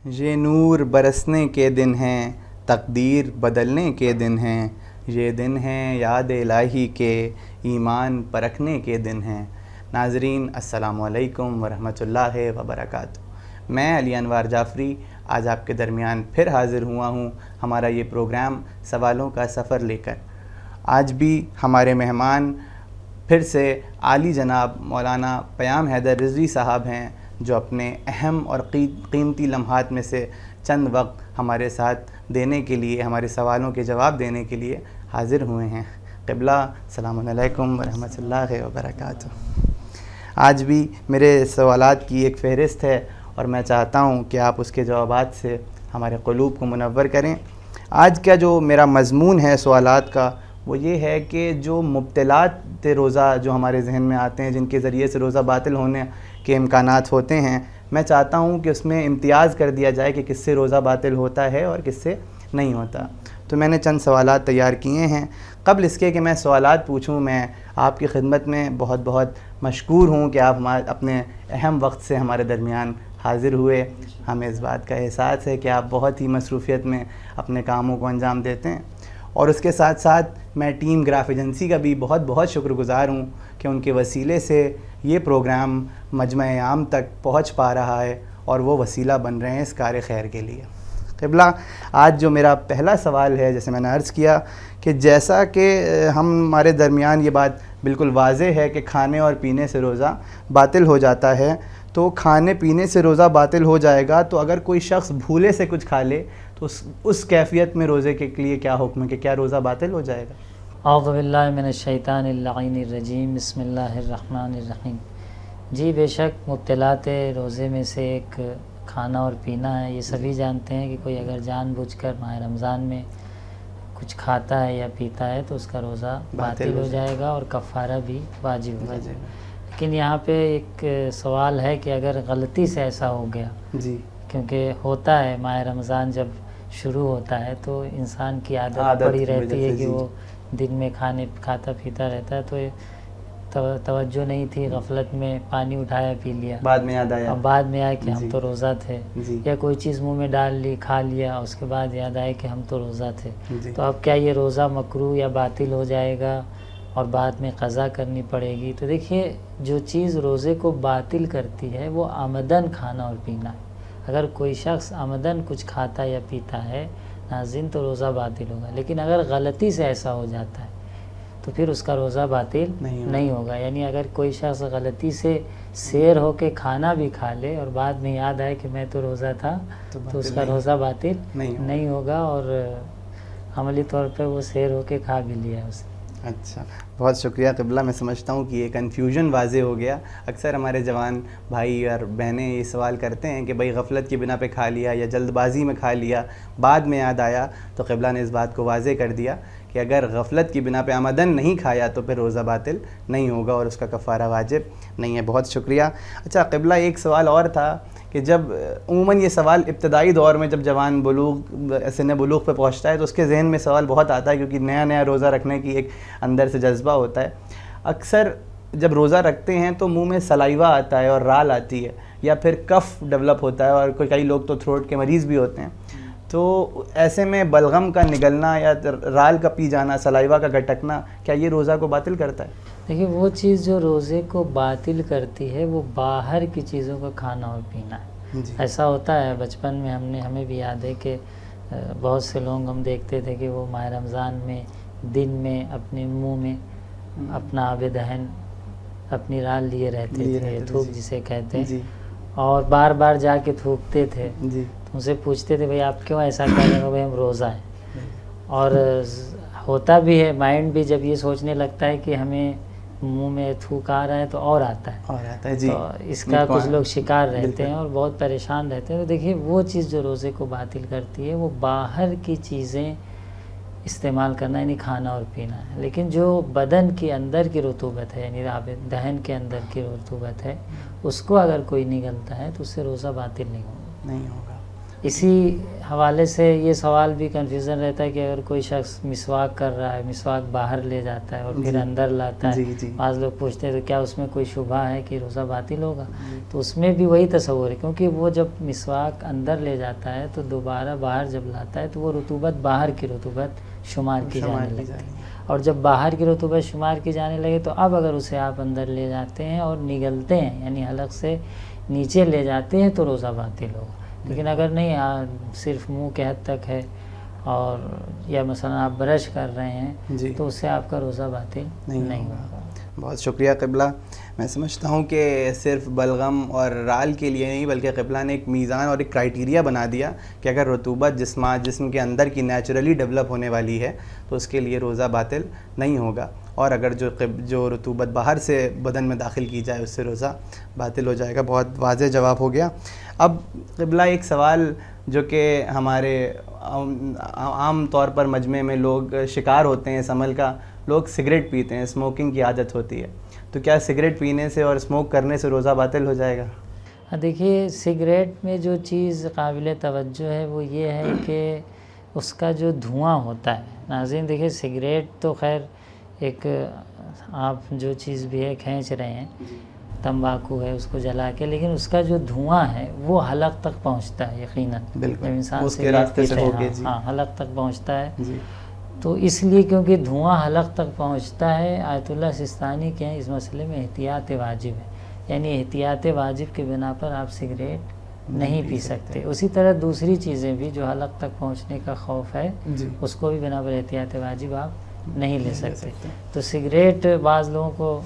یہ نور برسنے کے دن ہیں، تقدیر بدلنے کے دن ہیں، یہ دن ہیں یاد الہی کے، ایمان پرکھنے کے دن ہیں۔ ناظرین السلام علیکم ورحمۃ اللہ وبرکاتہ۔ میں علی انوار جعفری آج آپ کے درمیان پھر حاضر ہوا ہوں ہمارا یہ پروگرام سوالوں کا سفر لے کر۔ آج بھی ہمارے مہمان پھر سے عالی جناب مولانا پیام حیدر رضوی صاحب ہیں، جو اپنے اہم اور قیمتی لمحات میں سے چند وقت ہمارے ساتھ دینے کے لیے، ہمارے سوالوں کے جواب دینے کے لیے حاضر ہوئے ہیں۔ قبلہ السلام علیکم ورحمۃ اللہ وبرکاتہ۔ آج بھی میرے سوالات کی ایک فہرست ہے اور میں چاہتا ہوں کہ آپ اس کے جوابات سے ہمارے قلوب کو منور کریں۔ آج کا جو میرا مضمون ہے سوالات کا وہ یہ ہے کہ جو مبطلات روزہ جو ہمارے ذہن میں آتے ہیں، جن کے ذریعے سے روزہ باطل ہونے کے امکانات ہوتے ہیں، میں چاہتا ہوں کہ اس میں امتیاز کر دیا جائے کہ کس سے روزہ باطل ہوتا ہے اور کس سے نہیں ہوتا۔ تو میں نے چند سوالات تیار کیے ہیں۔ قبل اس کے کہ میں سوالات پوچھوں، میں آپ کی خدمت میں بہت بہت مشکور ہوں کہ آپ اپنے اہم وقت سے ہمارے درمیان حاضر ہوئے۔ ہمیں اس بات کا احساس ہے کہ آپ بہت ہی مصروفیت میں اپنے کاموں کو انجام دیتے ہیں، اور اس کے ساتھ ساتھ میں ٹیم گراف ایجنسی کا بھی بہت بہت شکر گزار ہوں کہ ان کے وسیلے سے یہ پروگرام مجمع عام تک پہنچ پا رہا ہے اور وہ وسیلہ بن رہے ہیں اس کار خیر کے لیے۔ قبلہ آج جو میرا پہلا سوال ہے، جیسے میں نے عرض کیا کہ جیسا کہ ہمارے درمیان یہ بات بالکل واضح ہے کہ کھانے اور پینے سے روزہ باطل ہو جاتا ہے، تو کھانے پینے سے روزہ باطل ہو جائے گا تو اگر کوئی شخص بھولے سے کچھ کھا لے تو اس کیفیت میں روزے کے لیے کیا حکم ہے کہ کیا روزہ باطل ہو جائے گا؟ اعوذ باللہ من الشیطان اللعین الرجیم، بسم اللہ الرحمن الرحیم۔ جی بے شک مبطلات روزے میں سے ایک کھانا اور پینا ہے۔ یہ سبھی جانتے ہیں کہ کوئی اگر جان بوجھ کر ماہ رمضان میں کچھ کھاتا ہے یا پیتا ہے تو اس کا روزہ باطل ہو جائے گا اور کفارہ بھی واجب ہو جائے گا۔ لیکن یہاں پہ ایک سوال ہے کہ اگر غلطی سے ایسا ہو گیا، جی، کیونکہ ہوتا ہے ماہ رمضان جب شروع ہوتا ہے تو انسان کی عادت پڑی رہتی ہے کہ وہ دن میں کھاتا پیتا رہتا ہے، تو توجہ نہیں تھی، غفلت میں پانی اٹھایا پی لیا، بعد میں یاد آیا، اب بعد میں آیا کہ ہم تو روزہ تھے، جی، یا کوئی چیز منہ میں ڈال لی، کھا لیا، اس کے بعد یاد آیا کہ ہم تو روزہ تھے، جی، تو اب کیا یہ روزہ مکروہ یا باطل ہو جائے گا اور بعد میں قضا کرنی پڑے گی؟ تو دیکھیے، جو چیز روزے کو باطل کرتی ہے وہ عمدن کھانا اور پینا ہے۔ اگر کوئی شخص عمدن کچھ کھاتا یا پیتا ہے ناظرین تو روزہ باطل ہوگا، لیکن اگر غلطی سے ایسا ہو جاتا ہے تو پھر اس کا روزہ باطل نہیں ہوگا۔ یعنی اگر کوئی شخص غلطی سے سیر ہو کے کھانا بھی کھا لے اور بعد میں یاد آئے کہ میں تو روزہ تھا تو اس کا روزہ باطل نہیں ہوگا، اور عملی طور پہ وہ سیر ہو کے کھا بھی لیا اسے۔ اچھا، بہت شکریہ قبلہ۔ میں سمجھتا ہوں کہ یہ کنفیوژن واضح ہو گیا۔ اکثر ہمارے جوان بھائی اور بہنیں یہ سوال کرتے ہیں کہ بھائی غفلت کی بنا پہ کھا لیا یا جلد بازی میں کھا لیا، بعد میں یاد آیا، تو قبلہ نے اس بات کو واضح کر دیا کہ اگر غفلت کی بنا پہ عمدن نہیں کھایا تو پھر روزہ باطل نہیں ہوگا اور اس کا کفارہ واجب نہیں ہے۔ بہت شکریہ۔ اچھا قبلہ، ایک سوال اور تھا کہ جب عموماً یہ سوال ابتدائی دور میں جب جوان سن بلوغ پہ پہنچتا ہے تو اس کے ذہن میں سوال بہت آتا ہے، کیونکہ نیا نیا روزہ رکھنے کی ایک اندر سے جذبہ ہوتا ہے۔ اکثر جب روزہ رکھتے ہیں تو منہ میں سلائیوا آتا ہے اور رال آتی ہے، یا پھر کف ڈیولپ ہوتا ہے، اور کئی لوگ تو تھروٹ کے مریض بھی ہوتے ہیں، تو ایسے میں بلغم کا نگلنا یا رال کا پی جانا، سلائیوا کا گٹکنا، کیا یہ روزہ کو باطل کرتا ہے؟ دیکھیے، وہ چیز جو روزے کو باطل کرتی ہے وہ باہر کی چیزوں کا کھانا اور پینا ہے۔ ایسا ہوتا ہے، بچپن میں ہمیں بھی یاد ہے کہ بہت سے لوگ ہم دیکھتے تھے کہ وہ ماہ رمضان میں دن میں اپنے منہ میں اپنا آب دہن، اپنی رال لیے رہتے تھے، تھوک جسے کہتے ہیں، اور بار بار جا کے تھوکتے تھے۔ ان سے پوچھتے تھے بھئی آپ کیوں ایسا کر رہے ہیں؟ بھئی ہم روزہ ہیں۔ اور ہوتا بھی ہے، مائنڈ بھی جب یہ سوچنے لگتا ہے کہ ہمیں منہ میں تھوک آ رہا ہے تو اور آتا ہے، تو اس کا کچھ لوگ شکار رہتے ہیں اور بہت پریشان رہتے ہیں۔ تو دیکھیے، وہ چیز جو روزے کو باطل کرتی ہے وہ باہر کی چیزیں استعمال کرنا، یعنی کھانا اور پینا ہے۔ لیکن جو بدن کے اندر کی رطوبت ہے، یعنی دہن کے اندر کی رطوبت ہے، اس کو اگر کوئی نگلتا ہے تو اس سے روزہ باطل نہیں ہوگا۔ اسی حوالے سے یہ سوال بھی کنفیوژن رہتا ہے کہ اگر کوئی شخص مسواک کر رہا ہے، مسواک باہر لے جاتا ہے اور پھر اندر لاتا ہے، بعض لوگ پوچھتے ہیں تو کیا اس میں کوئی شبہ ہے کہ روزہ باطل ہوگا؟ تو اس میں بھی وہی تصور ہے، کیونکہ وہ جب مسواک اندر لے جاتا ہے تو دوبارہ باہر جب لاتا ہے تو وہ رطوبت باہر کی رطوبت شمار کی جانے لگتی ہے، اور جب باہر کی رطوبت شمار کی جانے لگے تو اب اگر اسے آپ اندر لے جاتے ہیں اور نگلتے ہیں، یعنی حلق سے نیچے لے جاتے ہیں، تو روزہ باطل ہوگا۔ لیکن اگر نہیں، صرف منہ کے حد تک ہے اور یا مثلا آپ برش کر رہے ہیں تو اس سے آپ کا روزہ باطل نہیں ہوگا۔ بہت شکریہ قبلہ۔ میں سمجھتا ہوں کہ صرف بلغم اور رال کے لیے نہیں بلکہ قبلہ نے ایک میزان اور ایک کرائیٹیریا بنا دیا کہ اگر رطوبت جسم کے اندر کی نیچرلی ڈیولپ ہونے والی ہے تو اس کے لیے روزہ باطل نہیں ہوگا، اور اگر جو رطوبت باہر سے بدن میں داخل کی جائے اس سے روزہ باطل ہو جائے گا۔ بہت واضح جواب ہو گیا۔ اب قبلہ ایک سوال جو کہ ہمارے عام طور پر مجمع میں لوگ شکار ہوتے ہیں اس عمل کا، لوگ سگریٹ پیتے ہیں، اسموکنگ کی عادت ہوتی ہے، تو کیا سگریٹ پینے سے اور اسموک کرنے سے روزہ باطل ہو جائے گا؟ دیکھیے، سگریٹ میں جو چیز قابل توجہ ہے وہ یہ ہے کہ اس کا جو دھواں ہوتا ہے، ناظرین دیکھیے سگریٹ تو خیر ایک آپ جو چیز بھی ہے کھینچ رہے ہیں، تمباکو ہے اس کو جلا کے، لیکن اس کا جو دھواں ہے وہ حلق تک پہنچتا ہے یقیناً، جب انسان اس کے راستے سے ہوگے حلق تک پہنچتا ہے۔ تو اس لیے کیونکہ دھواں حلق تک پہنچتا ہے، آیت اللہ سستانی کے ہیں اس مسئلے میں احتیاط واجب ہے، یعنی احتیاط واجب کے بنا پر آپ سگریٹ نہیں پی سکتے۔ اسی طرح دوسری چیزیں بھی جو حلق تک پہنچنے کا خوف ہے اس کو بھی بنا پر احتیاط واجب آپ نہیں لے سکتے۔ تو سگریٹ، بعض لوگوں کو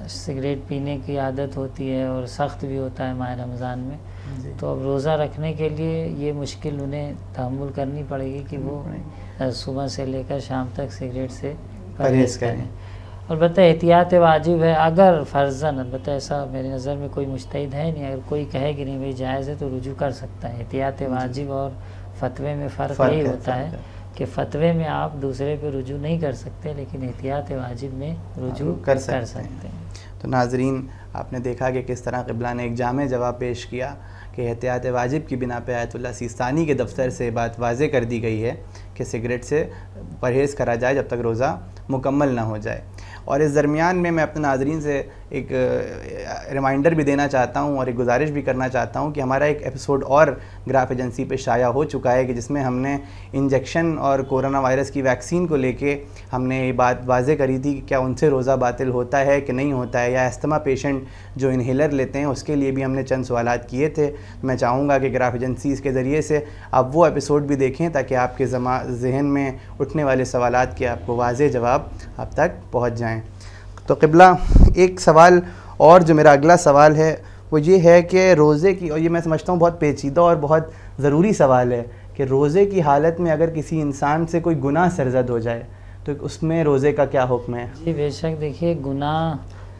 سگریٹ پینے کی عادت ہوتی ہے اور سخت بھی ہوتا ہے ماہ رمضان میں، تو اب روزہ رکھنے کے لیے یہ مشکل انہیں تحمل کرنی پڑے گی کہ وہ صبح سے لے کر شام تک سگریٹ سے پرہیز کریں۔ البتہ احتیاط واجب ہے، اگر فرضاً، البتہ ایسا میری نظر میں کوئی مجتہد ہے نہیں، اگر کوئی کہے کہ نہیں بھائی جائز ہے تو رجوع کر سکتا ہے۔ احتیاط واجب اور فتوے میں فرق یہی ہوتا ہے کہ فتوے میں آپ دوسرے پہ رجوع نہیں کر سکتے، لیکن احتیاط واجب میں رجوع کر سکتے ہیں۔ تو ناظرین، آپ نے دیکھا کہ کس طرح قبلہ نے ایک جامع جواب پیش کیا کہ احتیاط واجب کی بنا پہ آیت اللہ سیستانی کے دفتر سے بات واضح کر دی گئی ہے کہ سگریٹ سے پرہیز کرا جائے جب تک روزہ مکمل نہ ہو جائے۔ اور اس درمیان میں اپنے ناظرین سے ایک ریمائنڈر بھی دینا چاہتا ہوں اور ایک گزارش بھی کرنا چاہتا ہوں کہ ہمارا ایک ایپیسوڈ اور گراف ایجنسی پہ شائع ہو چکا ہے کہ جس میں ہم نے انجیکشن اور کورونا وائرس کی ویکسین کو لے کے ہم نے یہ بات واضح کری تھی کہ کیا ان سے روزہ باطل ہوتا ہے کہ نہیں ہوتا ہے، یا استھما پیشنٹ جو انہیلر لیتے ہیں اس کے لیے بھی ہم نے چند سوالات کیے تھے۔ میں چاہوں گا کہ گراف ایجنسیز کے ذریعے سے آپ وہ ایپیسوڈ بھی دیکھیں تاکہ آپ کے ذہن میں اٹھنے والے سوالات کے آپ کو واضح جواب آپ تک پہنچ جائیں۔ تو قبلہ، ایک سوال اور جو میرا اگلا سوال ہے وہ یہ ہے کہ روزے کی، اور یہ میں سمجھتا ہوں بہت پیچیدہ اور بہت ضروری سوال ہے، کہ روزے کی حالت میں اگر کسی انسان سے کوئی گناہ سرزد ہو جائے تو اس میں روزے کا کیا حکم ہے؟ جی بے شک، دیکھیے گناہ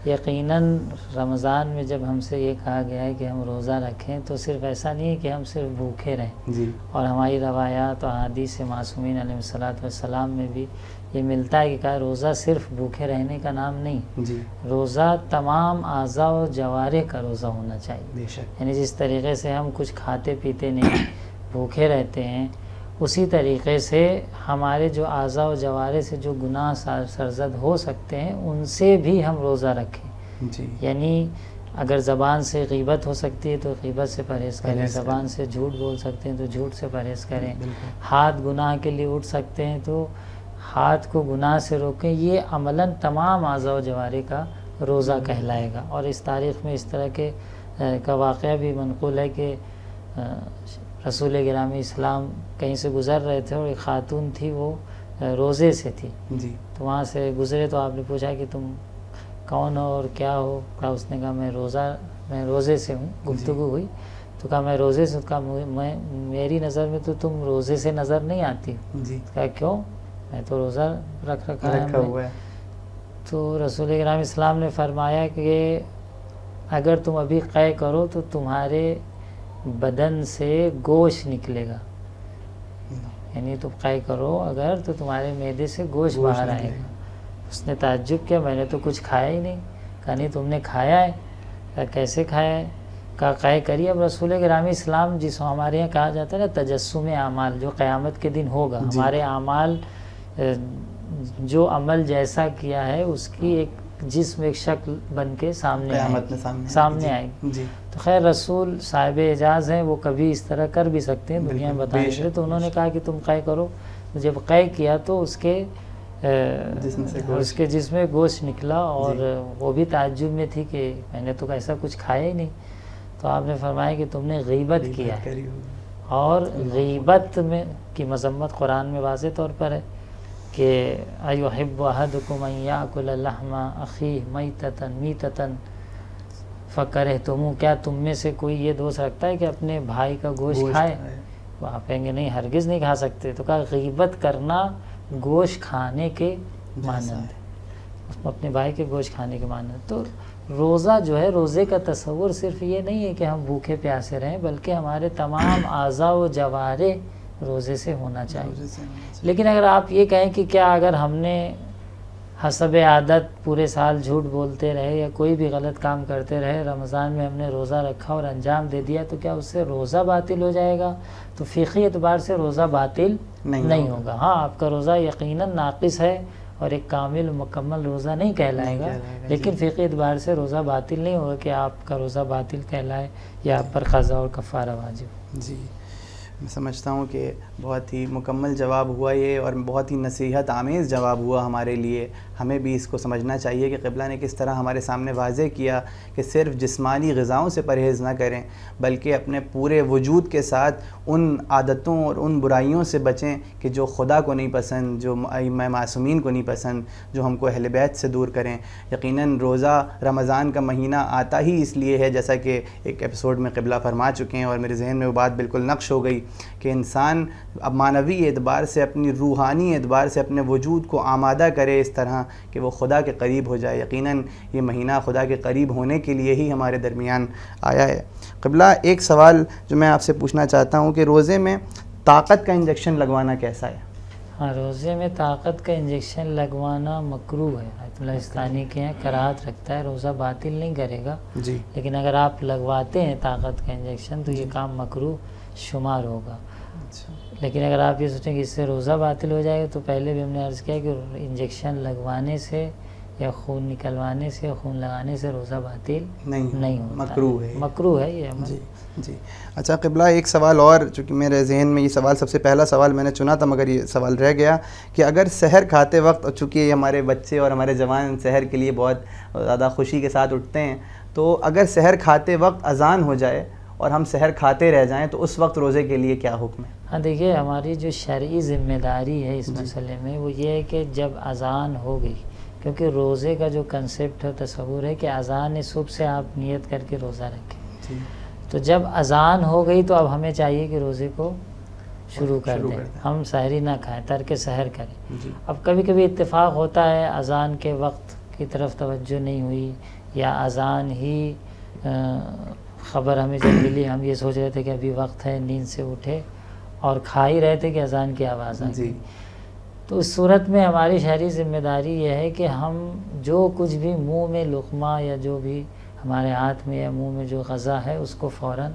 یقیناً رمضان میں جب ہم سے یہ کہا گیا ہے کہ ہم روزہ رکھیں تو صرف ایسا نہیں ہے کہ ہم صرف بھوکے رہیں، اور ہماری روایات اور احادیث معصومین علیہ الصلوۃ والسلام میں بھی یہ ملتا ہے کہ روزہ صرف بھوکے رہنے کا نام نہیں، روزہ تمام اعضاء و جوارح کا روزہ ہونا چاہیے۔ یعنی جس طریقے سے ہم کچھ کھاتے پیتے نہیں، بھوکے رہتے ہیں، اسی طریقے سے ہمارے جو اعضاء و جوارح سے جو گناہ سرزد ہو سکتے ہیں ان سے بھی ہم روزہ رکھیں۔ یعنی اگر زبان سے غیبت ہو سکتی ہے تو غیبت سے پرہیز کریں، زبان سے جھوٹ بول سکتے ہیں تو جھوٹ سے پرہیز کریں، ہاتھ گناہ کے لیے اٹھ سکتے ہیں تو ہاتھ کو گناہ سے روکیں۔ یہ عملاً تمام اعضاء و جوارح کا روزہ کہلائے گا۔ اور اس تاریخ میں اس طرح کے کا واقعہ بھی منقول ہے کہ رسول گرامی اسلام کہیں سے گزر رہے تھے اور ایک خاتون تھی، وہ روزے سے تھی، تو وہاں سے گزرے تو آپ نے پوچھا کہ تم کون ہو اور کیا ہو؟ کہا، اس نے کہا میں روزے سے ہوں۔ گفتگو ہوئی تو کہا میں روزے سے، کہا میری نظر میں تو تم روزے سے نظر نہیں آتی۔ کہا کیوں؟ میں تو روزہ رکھا ہے۔ تو رسول گرامی اسلام نے فرمایا کہ اگر تم ابھی قے کرو تو تمہارے بدن سے گوشت نکلے گا، یعنی تم قے کرو اگر تو تمہارے معدے سے گوشت باہر آئے گا۔ اس نے تعجب کیا، میں نے تو کچھ کھایا ہی نہیں۔ کہا نہیں تم نے کھایا ہے۔ کہا کیسے کھایا ہے؟ کا قے کریے. اب رسول گرامی اسلام جس ہمارے یہاں کہا جاتا ہے نا تجسم اعمال، جو قیامت کے دن ہوگا، ہمارے اعمال جو عمل جیسا کیا ہے اس کی ایک جسم ایک شکل بن کے سامنے آئے گی. تو خیر رسول صاحب اعجاز ہیں، وہ کبھی اس طرح کر بھی سکتے ہیں دنیا میں بتانے کے لیے. تو انہوں نے کہا کہ تم قے کرو. جب قے کیا تو اس کے جسم میں گوشت نکلا، اور وہ بھی تعجب میں تھی کہ میں نے تو ایسا کچھ کھایا ہی نہیں. تو آپ نے فرمایا کہ تم نے غیبت کیا ہے، اور غیبت میں کی مذمت قرآن میں واضح طور پر ہے کہ ایحب احدکم ان یاکل لحم اخیہ میتۃ فکرہتموہ، کیا تم میں سے کوئی یہ دوست رکھتا ہے کہ اپنے بھائی کا گوشت کھائے؟ وہ آپ کہیں گے نہیں، ہرگز نہیں کھا سکتے. تو کہا غیبت کرنا گوشت کھانے کے مانند ہے، اپنے بھائی کے گوشت کھانے کے مانند. تو روزہ جو ہے، روزے کا تصور صرف یہ نہیں ہے کہ ہم بھوکے پیاسے رہیں، بلکہ ہمارے تمام اعضاء و جوارح روزے سے ہونا چاہیے. لیکن اگر آپ یہ کہیں کہ کیا اگر ہم نے حسب عادت پورے سال جھوٹ بولتے رہے یا کوئی بھی غلط کام کرتے رہے، رمضان میں ہم نے روزہ رکھا اور انجام دے دیا، تو کیا اس سے روزہ باطل ہو جائے گا؟ تو فقہی اعتبار سے روزہ باطل نہیں ہوگا. ہاں آپ کا روزہ یقیناً ناقص ہے اور ایک کامل و مکمل روزہ نہیں کہلائے گا، لیکن فقہی اعتبار سے روزہ باطل نہیں ہوگا کہ آپ کا روزہ باطل کہلائے یا آپ پر قضا اور کفارہ واجب. جی میں سمجھتا ہوں کہ بہت ہی مکمل جواب ہوا یہ، اور بہت ہی نصیحت آمیز جواب ہوا ہمارے لیے. ہمیں بھی اس کو سمجھنا چاہیے کہ قبلہ نے کس طرح ہمارے سامنے واضح کیا کہ صرف جسمانی غذاؤں سے پرہیز نہ کریں، بلکہ اپنے پورے وجود کے ساتھ ان عادتوں اور ان برائیوں سے بچیں کہ جو خدا کو نہیں پسند، جو ائمہ معصومین کو نہیں پسند، جو ہم کو اہل بیت سے دور کریں. یقیناً روزہ رمضان کا مہینہ آتا ہی اس لیے ہے، جیسا کہ ایک ایپیسوڈ میں قبلہ فرما چکے ہیں، اور میرے ذہن میں وہ بات بالکل نقش ہو گئی کہ انسان اب معنوی اعتبار سے، اپنی روحانی اعتبار سے اپنے وجود کو آمادہ کرے اس طرح کہ وہ خدا کے قریب ہو جائے. یقیناً یہ مہینہ خدا کے قریب ہونے کے لیے ہی ہمارے درمیان آیا ہے. قبلہ ایک سوال جو میں آپ سے پوچھنا چاہتا ہوں کہ روزے میں طاقت کا انجیکشن لگوانا کیسا ہے؟ ہاں، روزے میں طاقت کا انجیکشن لگوانا مکروہ ہے. آیت اللہ اسلانی کے ہیں کراہت رکھتا ہے، روزہ باطل نہیں کرے گا. جی لیکن اگر آپ لگواتے ہیں طاقت کا انجیکشن تو یہ کام مکروہ شمار ہوگا. لیکن اگر آپ یہ سوچیں کہ اس سے روزہ باطل ہو جائے گا، تو پہلے بھی ہم نے عرض کیا کہ انجیکشن لگوانے سے یا خون نکلوانے سے یا خون لگانے سے روزہ باطل نہیں ہوتا، مکروہ ہے یہ عمل. جی اچھا قبلہ ایک سوال اور، چونکہ میرے ذہن میں یہ سوال سب سے پہلا سوال میں نے چنا تھا مگر یہ سوال رہ گیا کہ اگر سحر کھاتے وقت، چونکہ یہ ہمارے بچے اور ہمارے جوان سحر کے لیے بہت زیادہ خوشی کے ساتھ اٹھتے ہیں، تو اگر سحر کھاتے وقت اذان ہو جائے اور ہم سحر کھاتے رہ جائیں تو اس وقت روزے کے لیے کیا حکم ہے؟ ہاں دیکھیے، ہماری جو شرعی ذمہ داری ہے اس مسئلے میں وہ یہ ہے کہ جب اذان ہو گئی، کیونکہ روزے کا جو کنسیپٹ ہے، تصور ہے کہ اذان صبح سے آپ نیت کر کے روزہ رکھیں. تو جب اذان ہو گئی تو اب ہمیں چاہیے کہ روزے کو شروع کر دیں، ہم سحری نہ کھائیں، ترک سحر کریں. اب کبھی کبھی اتفاق ہوتا ہے اذان کے وقت کی طرف توجہ نہیں ہوئی، یا اذان ہی خبر ہمیں جب ملی ہم یہ سوچ رہے تھے کہ ابھی وقت ہے، نیند سے اٹھے اور کھا ہی رہے تھے کہ اذان کی آواز آ گئی. تو اس صورت میں ہماری شہری ذمہ داری یہ ہے کہ ہم جو کچھ بھی منہ میں لقمہ یا جو بھی ہمارے ہاتھ میں یا منہ میں جو غذا ہے اس کو فوراً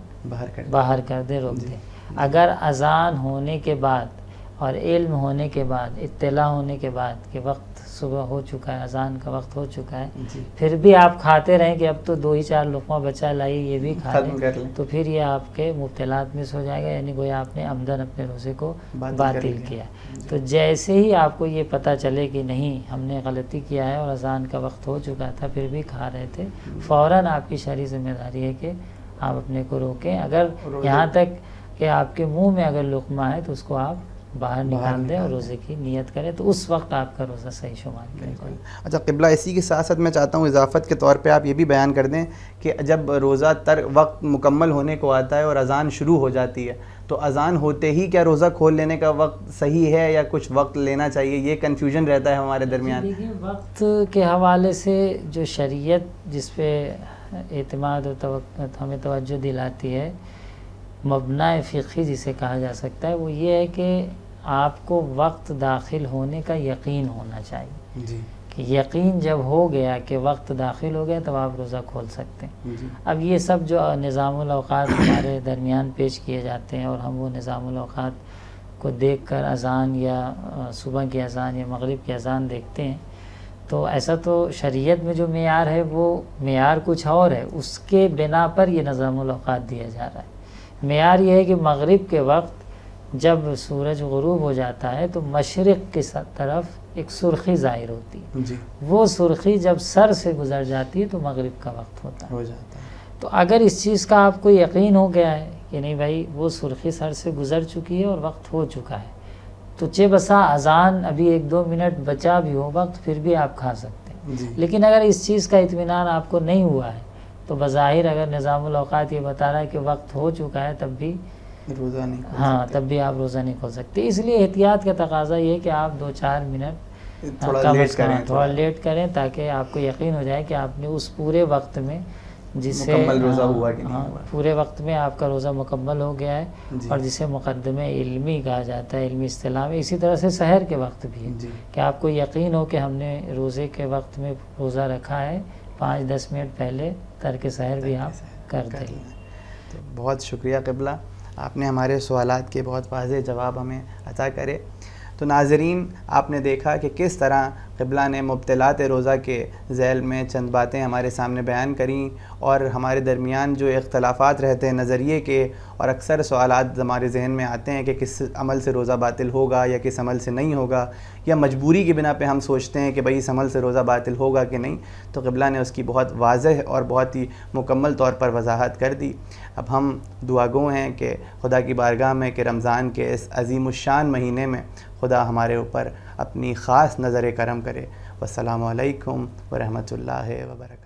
باہر کر دیں، روک دیں. اگر اذان ہونے کے بعد اور علم ہونے کے بعد، اطلاع ہونے کے بعد کہ وقت صبح ہو چکا ہے، اذان کا وقت ہو چکا ہے، پھر بھی آپ کھاتے رہیں کہ اب تو 2 ہی 4 لقمہ بچا لائیے یہ بھی کھا لیں، تو پھر یہ آپ کے مبتلات میں سے ہو جائے گا، یعنی گویا آپ نے عمدن اپنے روزے کو باطل کیا. تو جیسے ہی آپ کو یہ پتہ چلے کہ نہیں ہم نے غلطی کیا ہے اور اذان کا وقت ہو چکا تھا پھر بھی کھا رہے تھے، فوراً آپ کی شرعی ذمہ داری ہے کہ آپ اپنے کو روکیں. اگر یہاں تک کہ آپ کے منہ میں اگر لقمہ ہے تو اس کو آپ باہر نکال دیں اور روزے کی نیت کریں، تو اس وقت آپ کا روزہ صحیح شمار کرے گا. اچھا قبلہ اسی کے ساتھ ساتھ میں چاہتا ہوں اضافت کے طور پہ آپ یہ بھی بیان کر دیں کہ جب روزہ وقت مکمل ہونے کو آتا ہے اور اذان شروع ہو جاتی ہے تو اذان ہوتے ہی کیا روزہ کھول لینے کا وقت صحیح ہے یا کچھ وقت لینا چاہیے؟ یہ کنفیوژن رہتا ہے ہمارے درمیان. دیکھیے، وقت کے حوالے سے جو شریعت جس پہ اعتماد و ہمیں توجہ دلاتی ہے، مبنی فقہی جسے کہا جا سکتا ہے، وہ یہ ہے کہ آپ کو وقت داخل ہونے کا یقین ہونا چاہیے. کہ یقین جب ہو گیا کہ وقت داخل ہو گیا تب آپ روزہ کھول سکتے ہیں۔ جی اب یہ سب جو نظام الاوقات ہمارے درمیان پیش کیے جاتے ہیں اور ہم وہ نظام الاوقات کو دیکھ کر اذان یا صبح کی اذان یا مغرب کی اذان دیکھتے ہیں، تو ایسا تو شریعت میں جو معیار ہے وہ معیار کچھ اور ہے، اس کے بنا پر یہ نظام الاوقات دیا جا رہا ہے۔ معیار یہ ہے کہ مغرب کے وقت جب سورج غروب ہو جاتا ہے تو مشرق کی طرف ایک سرخی ظاہر ہوتی ہے، جی وہ سرخی جب سر سے گزر جاتی ہے تو مغرب کا وقت ہوتا ہے۔ ہو جاتا ہے۔ تو اگر اس چیز کا آپ کو یقین ہو گیا ہے کہ نہیں بھائی وہ سرخی سر سے گزر چکی ہے اور وقت ہو چکا ہے، تو چہ بسا اذان ابھی 1-2 منٹ بچا بھی ہو وقت پھر بھی آپ کھا سکتے ہیں۔ جی لیکن اگر اس چیز کا اطمینان آپ کو نہیں ہوا ہے تو بظاہر اگر نظام الاوقات یہ بتا رہا ہے کہ وقت ہو چکا ہے تب بھی روزہ نہیں کھول ہاں تب بھی آپ روزہ نہیں کھول سکتے۔ اس لیے احتیاط کا تقاضا یہ ہے کہ آپ 2-4 منٹ تھوڑا کم لیٹ از کم کریں، تھوڑا لیٹ کریں تاکہ آپ کو یقین ہو جائے کہ آپ نے اس پورے وقت میں جسے مکمل روزہ ہوا کہ نہیں ہاں ہوا۔ پورے وقت میں آپ کا روزہ مکمل ہو گیا ہے، جی اور جسے مقدمہ علمی کہا جاتا ہے، علمی اصطلاح میں۔ اسی طرح سے سحر کے وقت بھی ہے جی کہ آپ کو یقین ہو کہ ہم نے روزے کے وقت میں روزہ رکھا ہے، 5-10 منٹ پہلے ترک سحر بھی آپ کر دیں۔ تو بہت شکریہ قبلہ، آپ نے ہمارے سوالات کے بہت واضح جواب ہمیں عطا کرے۔ تو ناظرین، آپ نے دیکھا کہ کس طرح قبلہ نے مبتلات روزہ کے ذیل میں چند باتیں ہمارے سامنے بیان کریں، اور ہمارے درمیان جو اختلافات رہتے ہیں نظریے کے، اور اکثر سوالات ہمارے ذہن میں آتے ہیں کہ کس عمل سے روزہ باطل ہوگا یا کس عمل سے نہیں ہوگا، یا مجبوری کی بنا پہ ہم سوچتے ہیں کہ بھئی اس عمل سے روزہ باطل ہوگا کہ نہیں، تو قبلہ نے اس کی بہت واضح اور بہت ہی مکمل طور پر وضاحت کر دی۔ اب ہم دعا گو ہیں کہ خدا کی بارگاہ میں کہ رمضان کے اس عظیم الشان مہینے میں خدا ہمارے اوپر اپنی خاص نظر کرم کرے۔ والسلام علیکم ورحمۃ اللہ وبرکاتہ۔